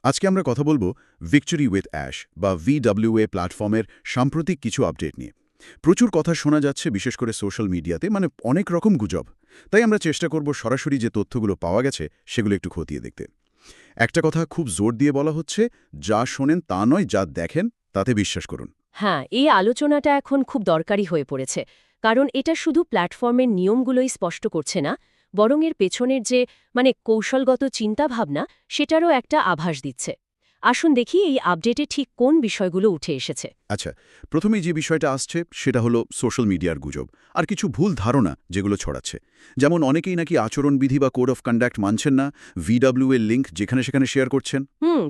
আজকে আমরা কথা বলবো ভিক্টরি উইথ অ্যাশ বা VWA প্ল্যাটফর্মের সাম্প্রতিক কিছু আপডেট নিয়ে। প্রচুর কথা শোনা যাচ্ছে, বিশেষ করে সোশ্যাল মিডিয়াতে, মানে অনেক রকম গুজব। তাই আমরা চেষ্টা করব সরাসরি যে তথ্যগুলো পাওয়া গেছে সেগুলো একটু খতিয়ে দেখতে। একটা কথা খুব জোর দিয়ে বলা হচ্ছে, যা শোনেন তা নয়, যা দেখেন তাতে বিশ্বাস করুন। হ্যাঁ, এই আলোচনাটা এখন খুব দরকারি হয়ে পড়েছে, কারণ এটা শুধু প্ল্যাটফর্মের নিয়মগুলোই স্পষ্ট করছে না, বরং এর পেছনের যে কৌশলগত চিন্তাভাবনা সেটারও একটা আভাস দিচ্ছে। আসুন দেখি এই আপডেটে ঠিক কোন বিষয়গুলো উঠে এসেছে। আচ্ছা, প্রথমেই যে বিষয়টা আসছে সেটা হলো সোশ্যাল মিডিয়ার গুজব আর কিছু ভুল ধারণা যেগুলো ছড়াচ্ছে। যেমন অনেকেই নাকি আচরণবিধি বা কোড অফ কন্ডাক্ট মানছেন না, VWA লিঙ্ক যেখানে সেখানে শেয়ার করছেন।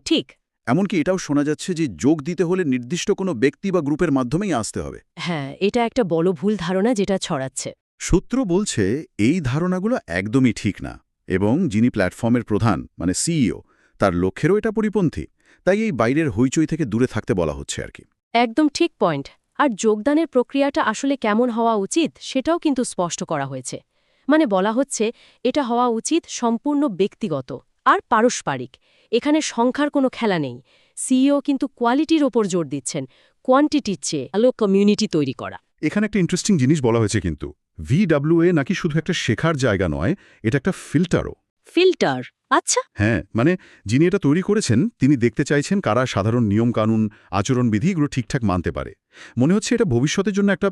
ঠিক। এমনকি এটাও শোনা যাচ্ছে যে যোগ দিতে হলে নির্দিষ্ট কোনো ব্যক্তি বা গ্রুপের মাধ্যমেই আসতে হবে। হ্যাঁ, এটা একটা বড় ভুল ধারণা যেটা ছড়াচ্ছে। সূত্র বলছে এই ধারণাগুলো একদমই ঠিক না, এবং যিনি প্ল্যাটফর্মের প্রধান মানে সিইও, তার লক্ষ্যেরও এটা পরিপন্থী। তাই এই বাইরের হইচই থেকে দূরে থাকতে বলা হচ্ছে আর কি। একদম ঠিক পয়েন্ট। আর যোগদানের প্রক্রিয়াটা আসলে কেমন হওয়া উচিত সেটাও কিন্তু স্পষ্ট করা হয়েছে। বলা হচ্ছে এটা হওয়া উচিত সম্পূর্ণ ব্যক্তিগত আর পারস্পরিক। এখানে সংখ্যার কোনো খেলা নেই। সিইও কিন্তু কোয়ালিটির ওপর জোর দিচ্ছেন, কোয়ান্টিটির চেয়ে ভালো কমিউনিটি তৈরি করা। এখানে একটা ইন্টারেস্টিং জিনিস বলা হয়েছে কিন্তু, VWA নাকি শুধু একটা শেখার জায়গা নয়, এটা একটা ফিল্টারও। ফিল্টার? আচ্ছা। হ্যাঁ, যিনি এটা তৈরি করেছেন তিনি দেখতে চাইছেন কারা সাধারণ নিয়মকানুন, আচরণবিধি এগুলো ঠিকঠাক মানতে পারে। মনে হচ্ছে এটা ভবিষ্যতের জন্য একটা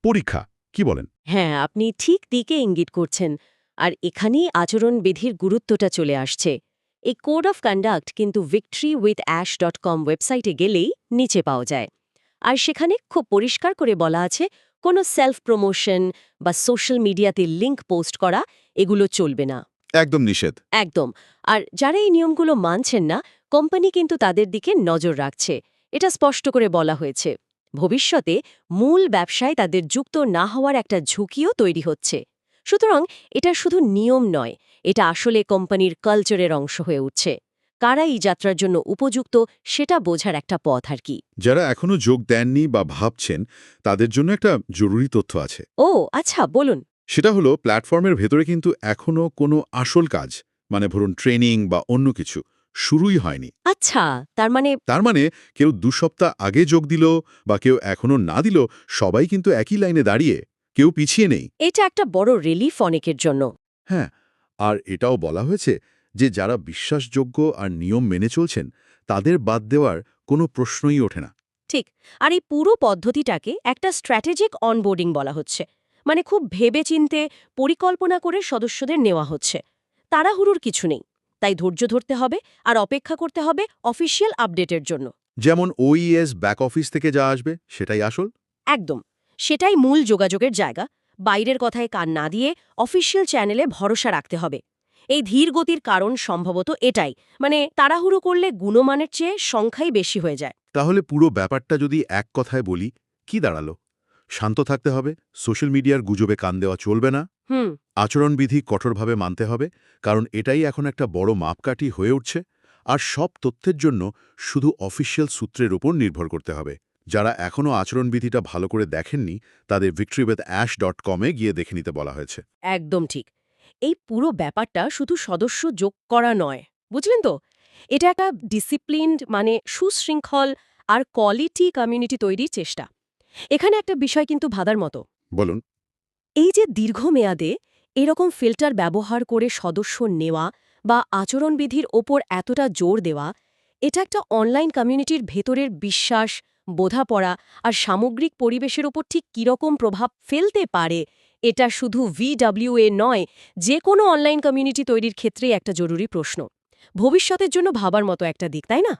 পরীক্ষা। কি বলেন? হ্যাঁ, আপনি ঠিক দিকে ইঙ্গিত করছেন। আর এখানেই আচরণবিধির গুরুত্বটা চলে আসছে। এই কোড অফ কন্ডাক্ট কিন্তু victorywithash.com ওয়েবসাইটে গেলেই নিচে পাওয়া যায়। আর সেখানে খুব পরিষ্কার করে বলা আছে কোনো সেলফ প্রমোশন বা সোশ্যাল মিডিয়াতে লিঙ্ক পোস্ট করা এগুলো চলবে না। একদম নিষেধ। একদম। আর যারা এই নিয়মগুলো মানছেন না, কোম্পানি কিন্তু তাদের দিকে নজর রাখছে। এটা স্পষ্ট করে বলা হয়েছে। ভবিষ্যতে মূল ব্যবসায় তাদের যুক্ত না হওয়ার একটা ঝুঁকিও তৈরি হচ্ছে। সুতরাং এটা শুধু নিয়ম নয়, এটা আসলে কোম্পানির কালচারের অংশ হয়ে উঠছে। কারা এই যাত্রার জন্য উপযুক্ত সেটা বোঝার একটা পথ আর কি। যারা এখনো যোগ দেননি বা ভাবছেন, তাদের জন্য একটা জরুরি তথ্য আছে। ও আচ্ছা, বলুন। সেটা হলো, প্ল্যাটফর্মের ভেতরে কিন্তু এখনো কোনো আসল কাজ, ধরুন ট্রেনিং বা অন্য কিছু, শুরুই হয়নি। আচ্ছা, তার মানে কেউ 2 সপ্তাহ আগে যোগ দিল বা কেউ এখনো না দিল, সবাই কিন্তু একই লাইনে দাঁড়িয়ে, কেউ পিছিয়ে নেই। এটা একটা বড় রিলিফ অনেকের জন্য। হ্যাঁ, আর এটাও বলা হয়েছে যে যারা বিশ্বাসযোগ্য আর নিয়ম মেনে চলছেন, তাদের বাদ দেওয়ার কোনো প্রশ্নই ওঠে না। ঠিক। আর এই পুরো পদ্ধতিটাকে একটা স্ট্র্যাটেজিক অনবোর্ডিং বলা হচ্ছে। খুব ভেবেচিন্তে পরিকল্পনা করে সদস্যদের নেওয়া হচ্ছে। তাড়াহুড়োর কিছু নেই। তাই ধৈর্য ধরতে হবে আর অপেক্ষা করতে হবে অফিসিয়াল আপডেটের জন্য। যেমন OES ব্যাক অফিস থেকে যা আসবে সেটাই আসল। একদম। সেটাই মূল যোগাযোগের জায়গা। বাইরের কথায় কান না দিয়ে অফিসিয়াল চ্যানেলে ভরসা রাখতে হবে। এই ধীর গতির কারণ সম্ভবত এটাই। তাড়াহুড়ো করলে গুণমানের চেয়ে সংখ্যাই বেশি হয়ে যায়। তাহলে পুরো ব্যাপারটা যদি এক কথায় বলি, কি দাঁড়ালো? শান্ত থাকতে হবে, সোশ্যাল মিডিয়ার গুজবে কান দেওয়া চলবে না, হুম। আচরণবিধি কঠোরভাবে মানতে হবে, কারণ এটাই এখন একটা বড় মাপকাঠি হয়ে উঠছে। আর সব তথ্যের জন্য শুধু অফিসিয়াল সূত্রের উপর নির্ভর করতে হবে। যারা এখনও আচরণবিধিটা ভালো করে দেখেননি, তাদের victorywithash.com এ গিয়ে দেখে নিতে বলা হয়েছে। একদম ঠিক। এই পুরো ব্যাপারটা শুধু সদস্য যোগ করা নয়, বুঝলেন তো? এটা একটা ডিসিপ্লিনড, সুশৃঙ্খল আর কোয়ালিটি কমিউনিটি তৈরির চেষ্টা। এখানে একটা বিষয় কিন্তু ভাবার মতো। বলুন। এই যে দীর্ঘমেয়াদে এরকম ফিল্টার ব্যবহার করে সদস্য নেওয়া বা আচরণবিধির ওপর এতটা জোর দেওয়া, এটা একটা অনলাইন কমিউনিটির ভেতরের বিশ্বাস, বোঝাপড়া আর সামগ্রিক পরিবেশের ওপর ঠিক কীরকম প্রভাব ফেলতে পারে, এটা শুধু VWA নয়, যে কোনো অনলাইন কমিউনিটি তৈরির ক্ষেত্রেই একটা জরুরি প্রশ্ন। ভবিষ্যতের জন্য ভাবার মতো একটা দিক, তাই না?